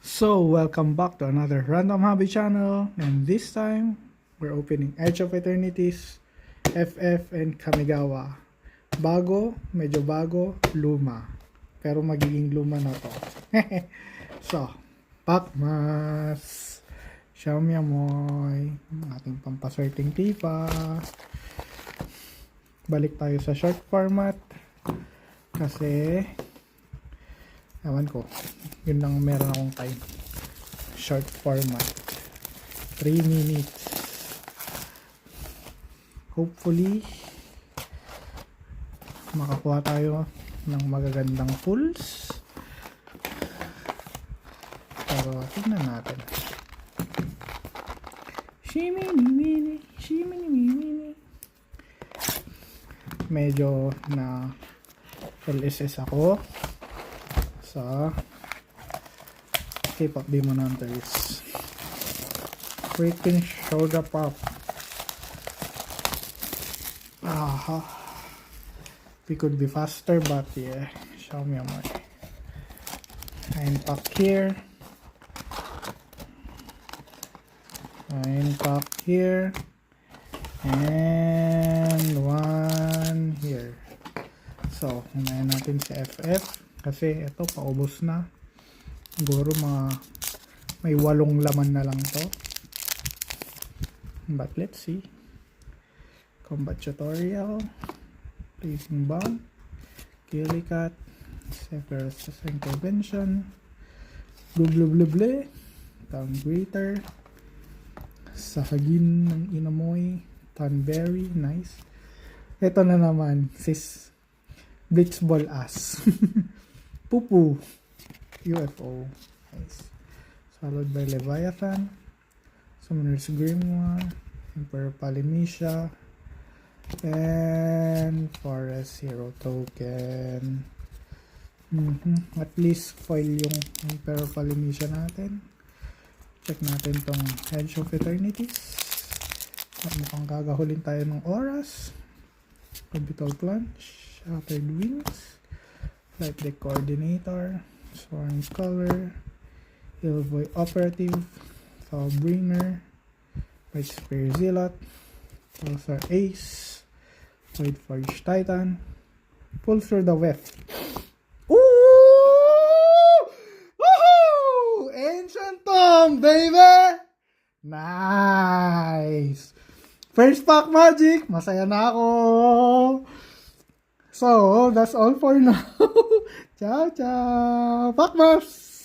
So, welcome back to another Random Hobby channel, and this time, we're opening Edge of Eternities, FF, and Kamigawa. Medyo bago, luma. Pero magiging luma na to. So, Pakmas, Xiaomi Amoy, ating pampaswerteng pipa. Balik tayo sa short format. Kasi, ewan ko, yun lang meron akong time. Short format, 3 minutes. Hopefully makakuha tayo ng magagandang pulls, pero tignan natin. Shimmy mini. Medyo na LSS ako sa K-pop Demon Hunters. Freaking Soda Pop. We could be faster, but yeah, Xiaomi Amoy. I'm pack here. And one here. So, unahin natin si FF kasi ito paubos na. Siguro may 8 laman na lang to. But let's see. Combat tutorial, placing bomb, Killicat, Sephiroth's intervention, bluble, Town Greater, Sahagin ng Inamoy, Thornberry, nice. Ito na naman, sis Blitzball Ass. Pupu, UFO, nice. Followed by Leviathan, Summoner's Grimoire, Emperor Polynesia, and Forest Hero Token. At least foil yung Emperor Polynesia natin. Check natin tong Edge of Eternities. At mukhang gagahulin tayo ng Auras, Orbital Plunge, Shattered Wings, Flight Deck Coordinator, Sworn Scholar, Illvoy Operative, Fallbringer, White Spear Zealot, Pulsar Ace, Void Forge Titan, Pulsar the Weft. Ooh! Woohoo! Ancient Tomb, baby! Nice! First pack magic! Masaya na ako! So, that's all for now. Ciao, ciao! Pakmas!